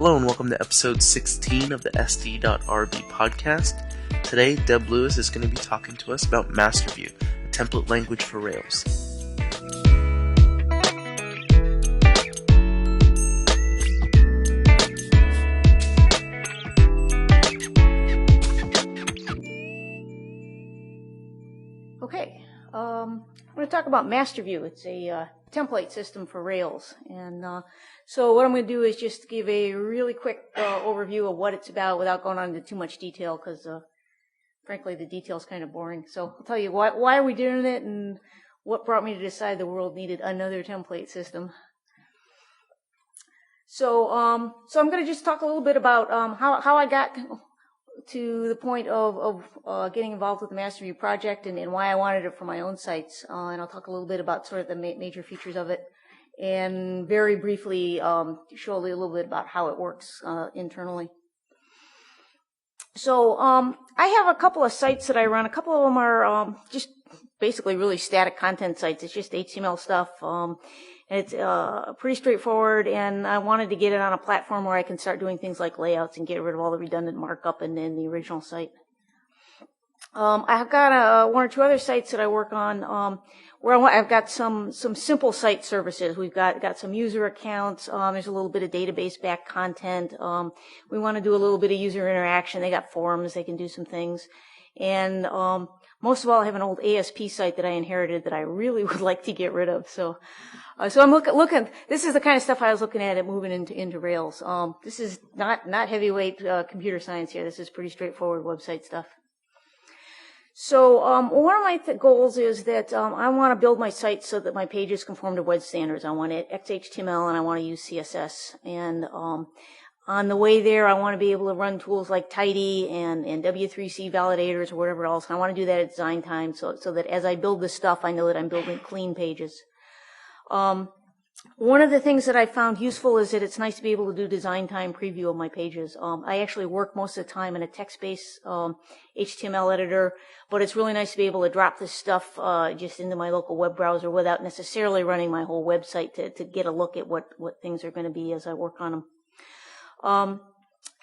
Hello and welcome to episode 16 of the SD.RB podcast. Today, Deb Lewis is going to be talking to us about MasterView, a template language for Rails. Okay, I'm going to talk about MasterView. It's a template system for Rails. And so what I'm going to do is just give a really quick overview of what it's about without going on into too much detail because, frankly, the detail's kind of boring. So I'll tell you why are we doing it and what brought me to decide the world needed another template system. So I'm going to just talk a little bit about how I got to the point of getting involved with the MasterView project and why I wanted it for my own sites. And I'll talk a little bit about sort of the major features of it and very briefly show a little bit about how it works internally. So I have a couple of sites that I run. A couple of them are just basically really static content sites. It's just HTML stuff. It's pretty straightforward, and I wanted to get it on a platform where I can start doing things like layouts and get rid of all the redundant markup in the original site. I've got one or two other sites that I work on where I've got some simple site services. We've got some user accounts. There's a little bit of database back content. We want to do a little bit of user interaction. They got forums. They can do some things. And most of all, I have an old ASP site that I inherited that I really would like to get rid of. So I'm looking. This is the kind of stuff I was looking at moving into Rails. This is not heavyweight computer science here. This is pretty straightforward website stuff. So one of my goals is that I want to build my site so that my pages conform to web standards. I want it XHTML and I want to use CSS. And on the way there, I want to be able to run tools like Tidy and W3C validators or whatever else. And I want to do that at design time so that as I build this stuff, I know that I'm building clean pages. One of the things that I found useful is that it's nice to be able to do design time preview of my pages. I actually work most of the time in a text-based HTML editor, but it's really nice to be able to drop this stuff just into my local web browser without necessarily running my whole website to get a look at what things are going to be as I work on them.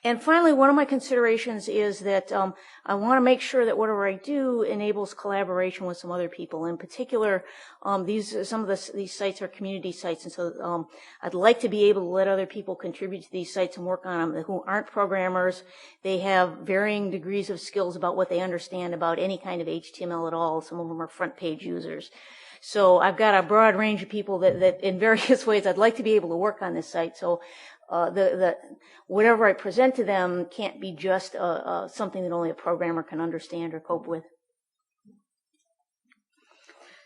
And finally, one of my considerations is that I want to make sure that whatever I do enables collaboration with some other people. In particular, some of these sites are community sites, and so I'd like to be able to let other people contribute to these sites and work on them who aren't programmers. They have varying degrees of skills about what they understand about any kind of HTML at all. Some of them are front page users. So I've got a broad range of people that in various ways I'd like to be able to work on this site. So whatever I present to them can't be just something that only a programmer can understand or cope with.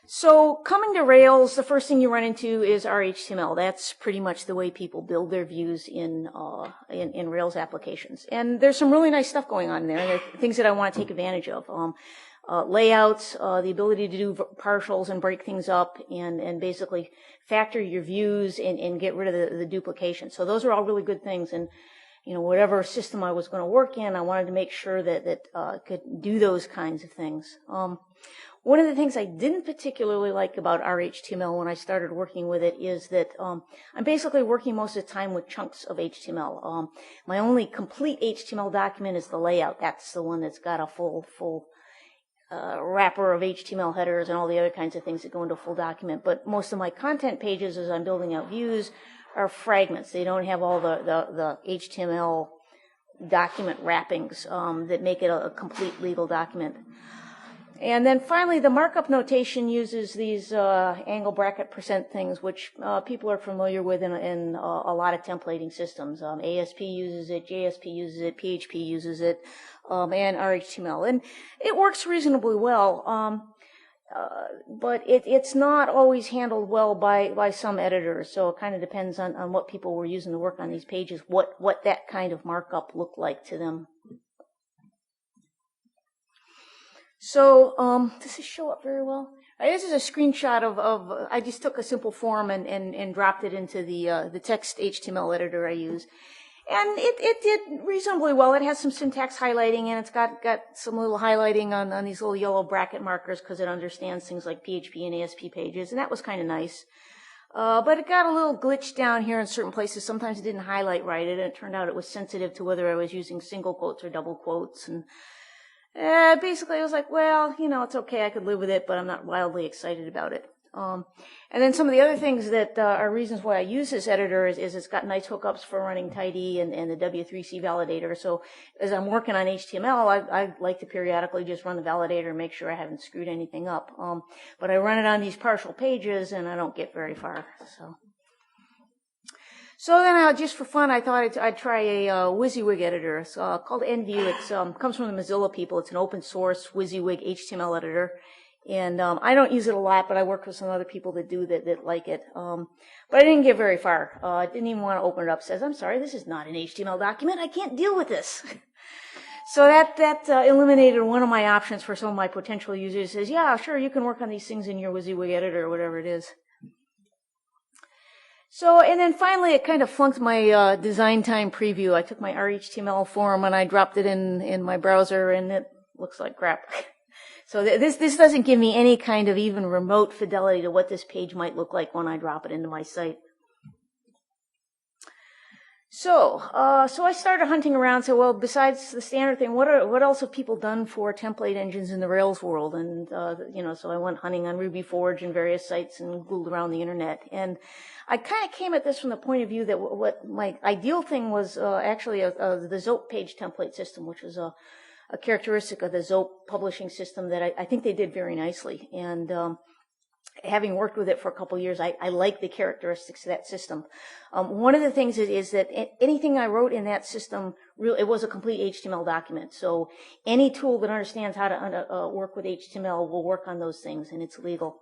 So coming to Rails, the first thing you run into is RHTML. That's pretty much the way people build their views in Rails applications. And there's some really nice stuff going on there. There are things that I want to take advantage of. Layouts, the ability to do partials and break things up and basically factor your views and get rid of the duplication. So those are all really good things. And, whatever system I was going to work in, I wanted to make sure that I could do those kinds of things. One of the things I didn't particularly like about RHTML when I started working with it is that I'm basically working most of the time with chunks of HTML. My only complete HTML document is the layout. That's the one that's got a full wrapper of HTML headers and all the other kinds of things that go into a full document. But most of my content pages, as I'm building out views, are fragments. They don't have all the HTML document wrappings that make it a complete legal document. And then finally, the markup notation uses these angle bracket % things, which people are familiar with in a lot of templating systems. ASP uses it, JSP uses it, PHP uses it, and RHTML. And it works reasonably well, but it's not always handled well by some editors. So it kind of depends on what people were using to work on these pages, what that kind of markup looked like to them. So does this show up very well? This is a screenshot of I just took a simple form and dropped it into the text HTML editor I use. And it did reasonably well. It has some syntax highlighting, and it's got some little highlighting on these little yellow bracket markers because it understands things like PHP and ASP pages, and that was kind of nice. But it got a little glitched down here in certain places. Sometimes it didn't highlight right, and it turned out it was sensitive to whether I was using single quotes or double quotes. And basically I was like, well, it's okay, I could live with it, but I'm not wildly excited about it. And then some of the other things that are reasons why I use this editor is it's got nice hookups for running tidy and the W3C validator. So as I'm working on HTML, I like to periodically just run the validator and make sure I haven't screwed anything up. But I run it on these partial pages and I don't get very far. So then, just for fun, I thought I'd try a Wysiwyg editor. It's called NView. It comes from the Mozilla people. It's an open source Wysiwyg HTML editor. And I don't use it a lot, but I work with some other people that do that like it. But I didn't get very far. I didn't even want to open it up. It says, I'm sorry, this is not an HTML document. I can't deal with this. So that eliminated one of my options for some of my potential users. It says, yeah, sure, you can work on these things in your Wysiwyg editor or whatever it is. So, and then finally, it kind of flunked my design time preview. I took my RHTML form and I dropped it in my browser, and it looks like crap. So this doesn't give me any kind of even remote fidelity to what this page might look like when I drop it into my site. So I started hunting around. So, well, besides the standard thing, what else have people done for template engines in the Rails world? And so I went hunting on Ruby Forge and various sites and Googled around the internet. And I kind of came at this from the point of view that what my ideal thing was actually the Zope page template system, which was a characteristic of the Zope publishing system that I think they did very nicely. And having worked with it for a couple of years, I like the characteristics of that system. One of the things is that anything I wrote in that system, it was a complete HTML document. So any tool that understands how to work with HTML will work on those things, and it's legal.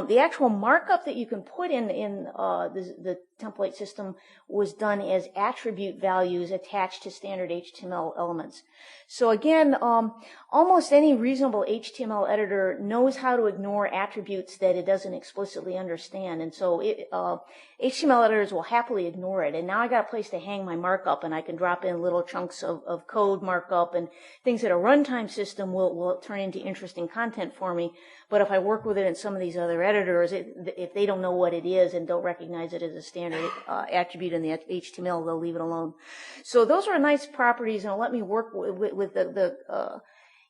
The actual markup that you can put in the template system was done as attribute values attached to standard HTML elements. So again, almost any reasonable HTML editor knows how to ignore attributes that it doesn't explicitly understand. And so HTML editors will happily ignore it. And now I got a place to hang my markup, and I can drop in little chunks of code markup and things that a runtime system will turn into interesting content for me. But if I work with it in some of these other editors, if they don't know what it is and don't recognize it as a standard attribute in the HTML, they'll leave it alone. So those are nice properties, and it'll let me work with the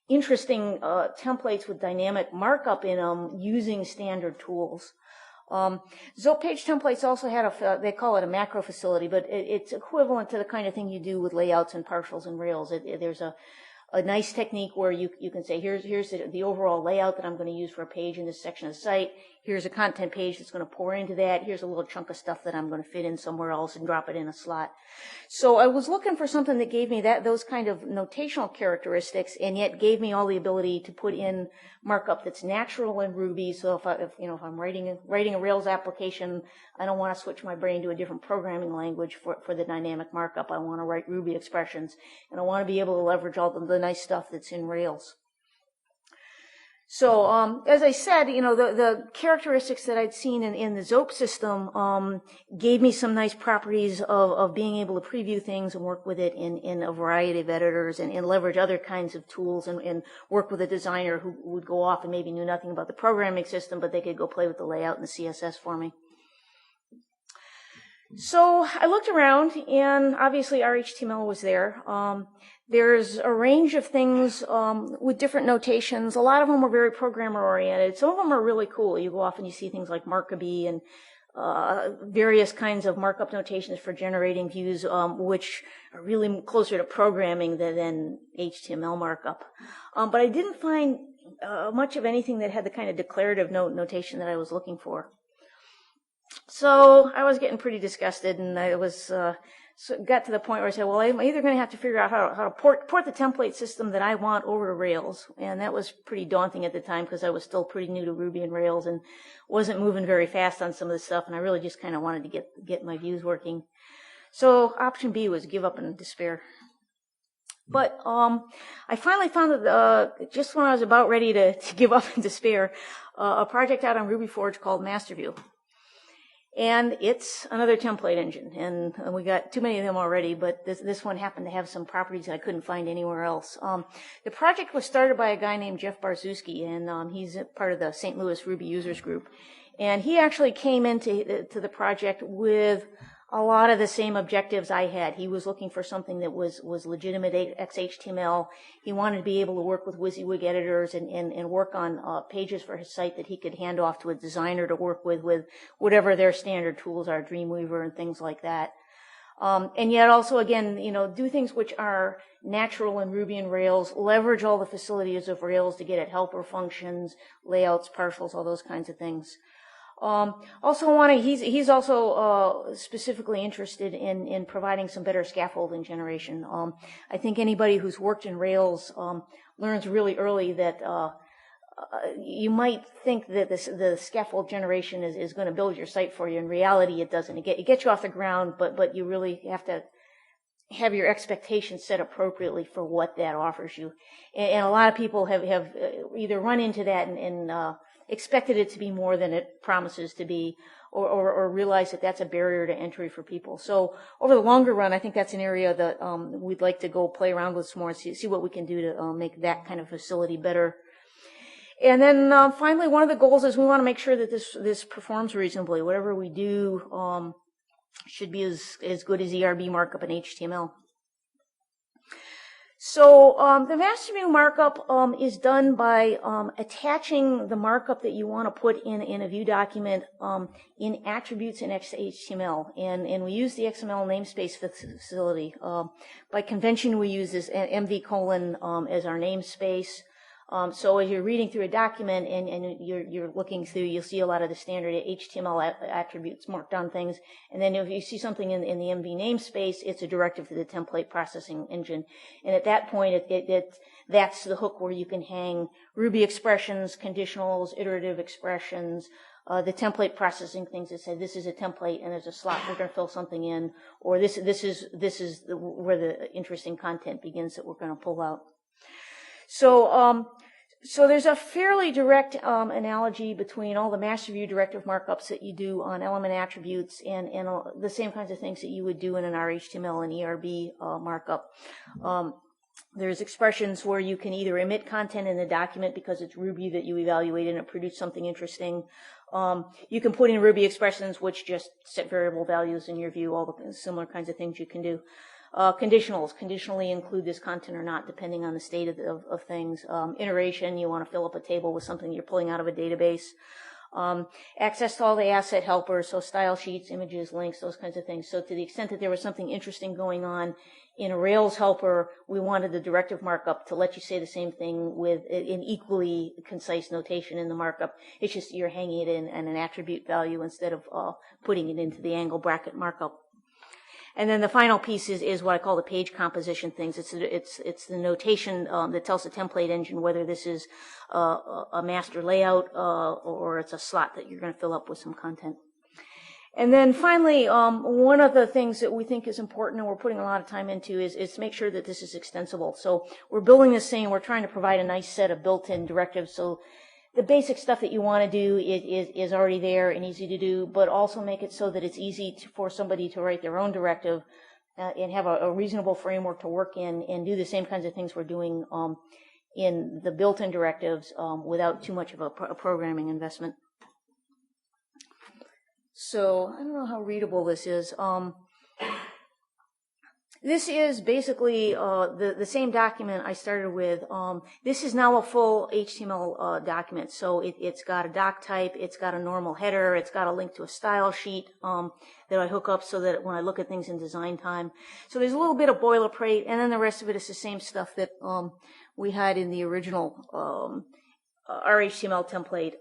interesting templates with dynamic markup in them using standard tools. Zope page templates also had they call it a macro facility, but it's equivalent to the kind of thing you do with layouts and partials in Rails. There's a nice technique where you can say, here's the overall layout that I'm going to use for a page in this section of the site. Here's a content page that's going to pour into that. Here's a little chunk of stuff that I'm going to fit in somewhere else and drop it in a slot. So I was looking for something that gave me those kind of notational characteristics, and yet gave me all the ability to put in markup that's natural in Ruby. So if I'm writing a Rails application, I don't want to switch my brain to a different programming language for the dynamic markup. I want to write Ruby expressions, and I want to be able to leverage all the nice stuff that's in Rails. So, as I said, the characteristics that I'd seen in the Zope system, gave me some nice properties of being able to preview things and work with it in a variety of editors and leverage other kinds of tools and work with a designer who would go off and maybe knew nothing about the programming system, but they could go play with the layout and the CSS for me. So I looked around, and obviously RHTML was there. There's a range of things with different notations. A lot of them are very programmer-oriented. Some of them are really cool. You go off and you see things like Markup and various kinds of markup notations for generating views, which are really closer to programming than HTML markup. But I didn't find much of anything that had the kind of declarative notation that I was looking for. So I was getting pretty disgusted, and I was got to the point where I said, well, I'm either going to have to figure out how to port the template system that I want over to Rails, and that was pretty daunting at the time because I was still pretty new to Ruby and Rails and wasn't moving very fast on some of the stuff, and I really just kind of wanted to get my views working. So option B was give up in despair. But I finally found that just when I was about ready to give up in despair, a project out on Ruby Forge called MasterView. And it's another template engine, and we got too many of them already, but this one happened to have some properties that I couldn't find anywhere else. The project was started by a guy named Jeff Barzewski, and he's part of the St. Louis Ruby Users Group. And he actually came into the project with a lot of the same objectives I had. He was looking for something that was legitimate XHTML. He wanted to be able to work with Wysiwyg editors and work on pages for his site that he could hand off to a designer to work with whatever their standard tools are, Dreamweaver and things like that. And yet also, again, do things which are natural in Ruby and Rails, leverage all the facilities of Rails to get at helper functions, layouts, partials, all those kinds of things. He's also specifically interested in providing some better scaffolding generation. I think anybody who's worked in Rails learns really early that you might think that the scaffold generation is going to build your site for you. In reality, it doesn't. It gets you off the ground, but you really have to have your expectations set appropriately for what that offers you. And a lot of people have either run into that and expected it to be more than it promises to be, or realize that that's a barrier to entry for people. So over the longer run, I think that's an area that we'd like to go play around with some more and see what we can do to make that kind of facility better. And then finally, one of the goals is we want to make sure that this performs reasonably. Whatever we do should be as good as ERB markup and HTML. So the MasterView markup is done by attaching the markup that you want to put in a view document in attributes in XHTML, and we use the XML namespace facility. By convention, we use this MV : as our namespace. So as you're reading through a document and you're looking through, you'll see a lot of the standard HTML attributes, marked down things. And then if you see something in the MV namespace, it's a directive to the template processing engine. And at that point, that's the hook where you can hang Ruby expressions, conditionals, iterative expressions, the template processing things that say this is a template and there's a slot we're going to fill something in, or this is where the interesting content begins that we're going to pull out. So there's a fairly direct analogy between all the MasterView directive markups that you do on element attributes and the same kinds of things that you would do in an RHTML and ERB markup. There's expressions where you can either emit content in the document because it's Ruby that you evaluate and it produced something interesting. You can put in Ruby expressions which just set variable values in your view, all the similar kinds of things you can do. Conditionals conditionally include this content or not, depending on the state of things. Iteration, you want to fill up a table with something you're pulling out of a database. Access to all the asset helpers, so style sheets, images, links, those kinds of things. So to the extent that there was something interesting going on in a Rails helper, we wanted the directive markup to let you say the same thing with an equally concise notation in the markup. It's just you're hanging it in an attribute value instead of putting it into the angle bracket markup. And then the final piece is what I call the page composition things. It's the notation that tells the template engine whether this is a master layout or it's a slot that you're going to fill up with some content. And then finally, one of the things that we think is important and we're putting a lot of time into is to make sure that this is extensible. So we're building this thing, we're trying to provide a nice set of built-in directives so the basic stuff that you want to do is already there and easy to do, but also make it so that it's easy for somebody to write their own directive and have a reasonable framework to work in and do the same kinds of things we're doing in the built-in directives without too much of a programming investment. So I don't know how readable this is. This is basically the same document I started with. This is now a full HTML document. So it's got a doc type, it's got a normal header, it's got a link to a style sheet that I hook up so that when I look at things in design time. So there's a little bit of boilerplate, and then the rest of it is the same stuff that we had in the original RHTML template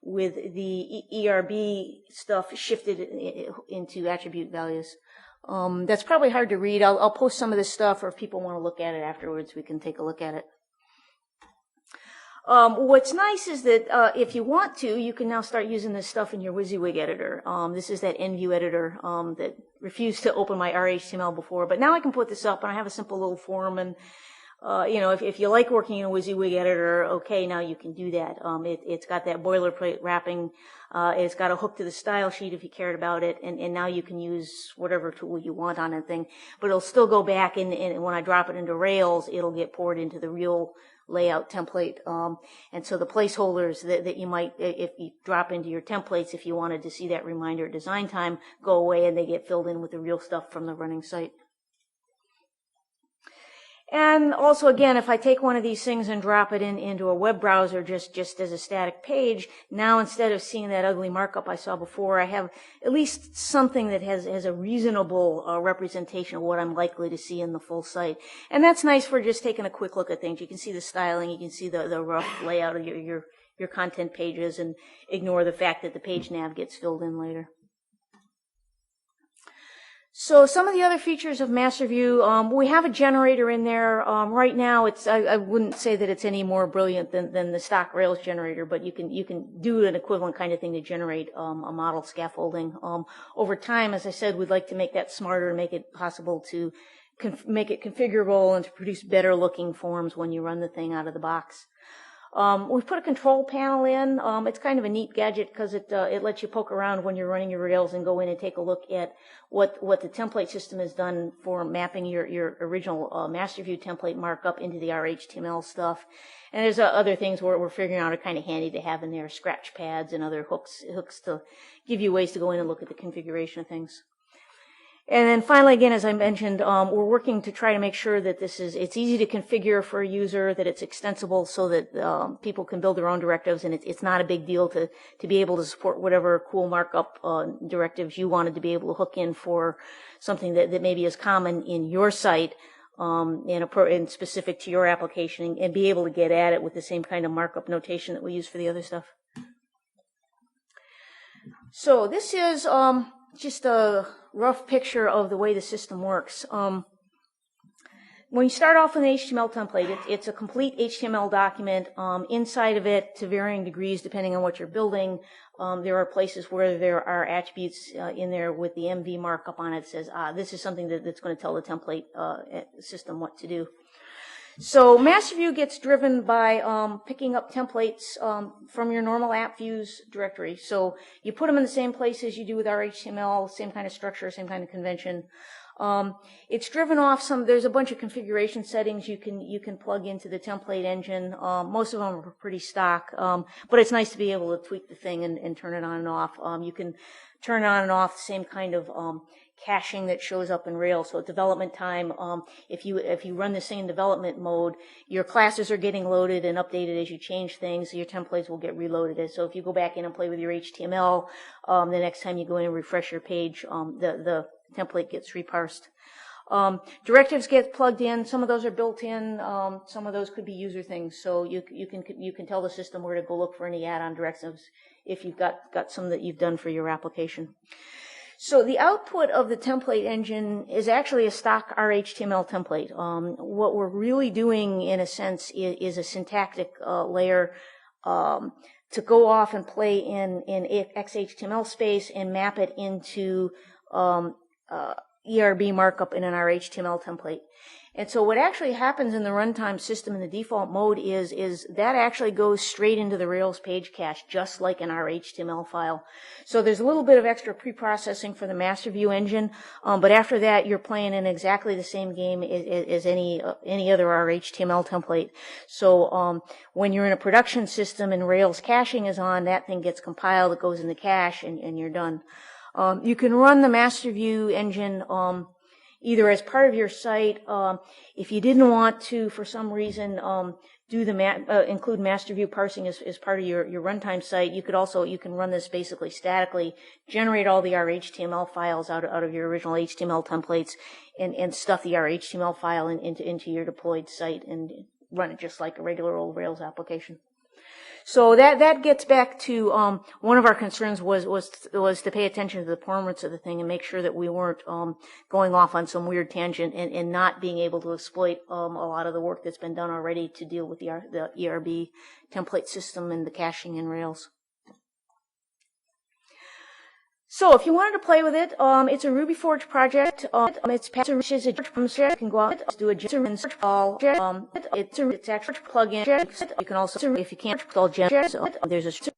with the ERB stuff shifted into attribute values. That's probably hard to read. I'll post some of this stuff, or if people want to look at it afterwards, we can take a look at it. What's nice is that if you want to, you can now start using this stuff in your Wysiwyg editor. This is that NView editor that refused to open my RHTML before, but now I can put this up, and I have a simple little form, and if you like working in a Wysiwyg editor, okay, now you can do that. It's got that boilerplate wrapping. It's got a hook to the style sheet if you cared about it, and now you can use whatever tool you want on that thing. But it'll still go back, and when I drop it into Rails, it'll get poured into the real layout template. And so the placeholders that you might, if you drop into your templates, if you wanted to see that reminder at design time, go away and they get filled in with the real stuff from the running site. And also, again, if I take one of these things and drop it into a web browser just as a static page, now instead of seeing that ugly markup I saw before, I have at least something that has a reasonable representation of what I'm likely to see in the full site. And that's nice for just taking a quick look at things. You can see the styling, you can see the rough layout of your content pages, and ignore the fact that the page nav gets filled in later. So some of the other features of MasterView, we have a generator in there. Right now, I wouldn't say that it's any more brilliant than the stock Rails generator, but you can do an equivalent kind of thing to generate a model scaffolding. Over time, as I said, we'd like to make that smarter and make it possible to make it configurable and to produce better looking forms when you run the thing out of the box. We've put a control panel in. It's kind of a neat gadget because it lets you poke around when you're running your Rails and go in and take a look at what the template system has done for mapping your original MasterView template markup into the RHTML stuff. And there's other things we're figuring out are kind of handy to have in there, scratch pads and other hooks to give you ways to go in and look at the configuration of things. And then finally, again, as I mentioned, we're working to try to make sure that it's easy to configure for a user, that it's extensible so that people can build their own directives, and it's not a big deal to be able to support whatever cool markup directives you wanted to be able to hook in for something that maybe is common in your site and specific to your application, and be able to get at it with the same kind of markup notation that we use for the other stuff. So this is just a rough picture of the way the system works. When you start off with an HTML template, it's a complete HTML document. Inside of it, to varying degrees, depending on what you're building, there are places where there are attributes in there with the MV markup on it that says, this is something that's going to tell the template system what to do. So MasterView gets driven by picking up templates from your normal app views directory. So you put them in the same place as you do with our HTML, same kind of structure, same kind of convention. It's driven off there's a bunch of configuration settings you can plug into the template engine. Most of them are pretty stock, but it's nice to be able to tweak the thing and turn it on and off. You can turn on and off the same kind of caching that shows up in Rails. So at development time, if you run this thing in development mode, your classes are getting loaded and updated as you change things. So your templates will get reloaded. So if you go back in and play with your HTML, the next time you go in and refresh your page, the template gets reparsed. Directives get plugged in. Some of those are built in. Some of those could be user things. So you can tell the system where to go look for any add-on directives if you've got some that you've done for your application. So the output of the template engine is actually a stock RHTML template. What we're really doing, in a sense, is a syntactic layer to go off and play in XHTML space and map it into ERB markup in an RHTML template. And so what actually happens in the runtime system in the default mode is that actually goes straight into the Rails page cache, just like an RHTML file. So there's a little bit of extra pre-processing for the MasterView engine, but after that you're playing in exactly the same game as any other RHTML template. So when you're in a production system and Rails caching is on, that thing gets compiled, it goes in the cache, and you're done. You can run the MasterView engine either as part of your site. If you didn't want to, for some reason, include MasterView parsing as part of your runtime site, you can run this basically statically, generate all the RHTML files out of your original HTML templates, and stuff the RHTML file into your deployed site and run it just like a regular old Rails application. So that gets back to one of our concerns was to pay attention to the performance of the thing and make sure that we weren't going off on some weird tangent and not being able to exploit a lot of the work that's been done already to deal with the ERB template system and the caching in Rails. So if you wanted to play with it, it's a RubyForge project. It's passive, is a you can go out, do a search call. It's actually a plugin. You can also, if you can't install Gen, so there's a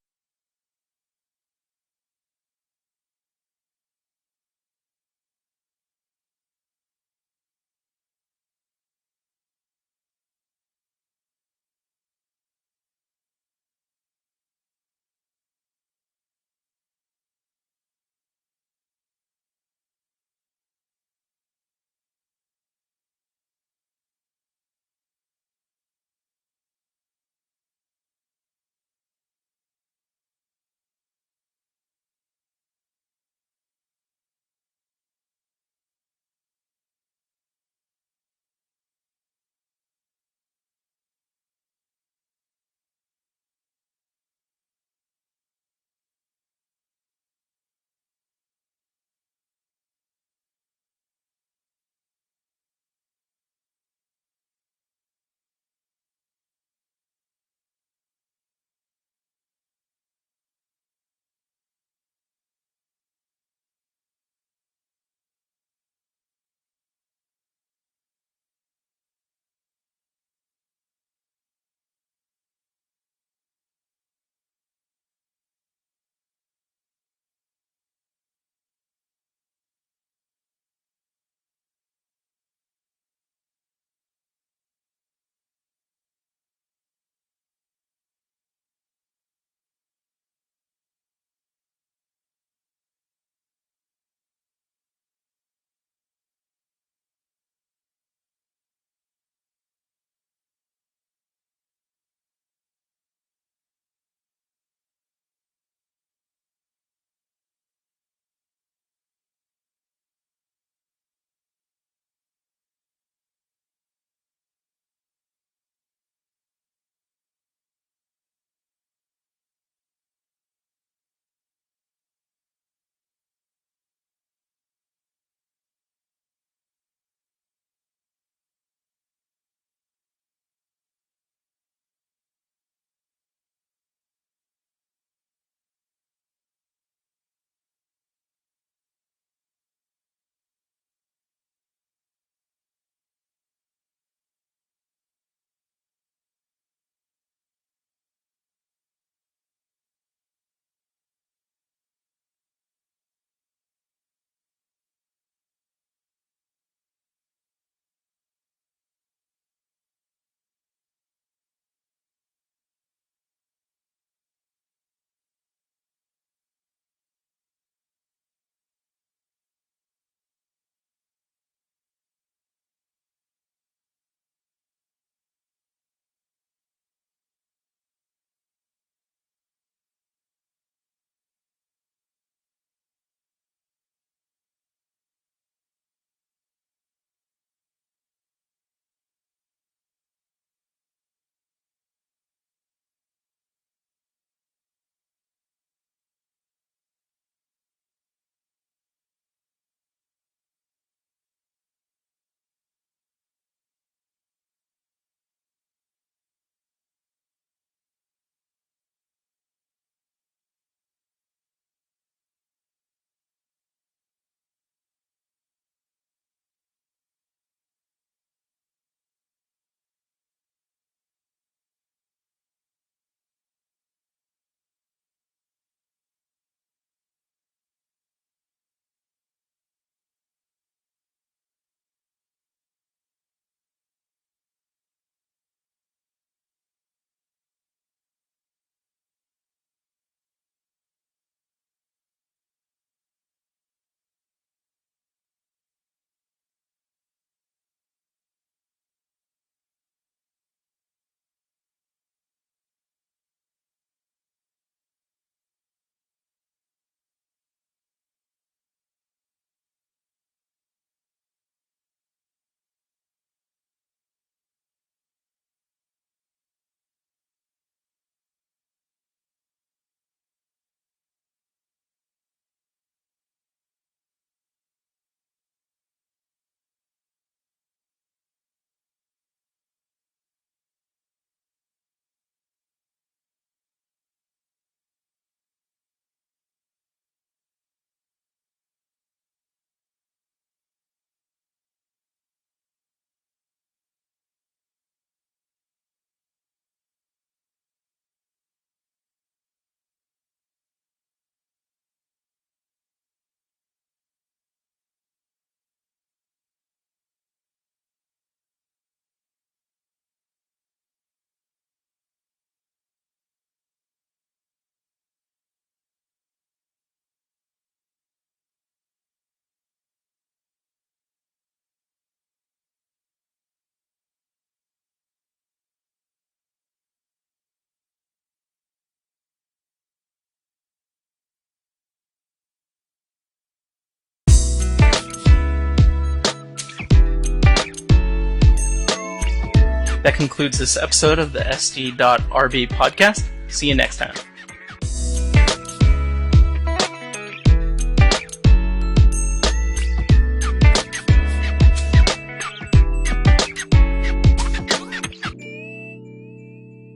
That concludes this episode of the SD.RB podcast. See you next time.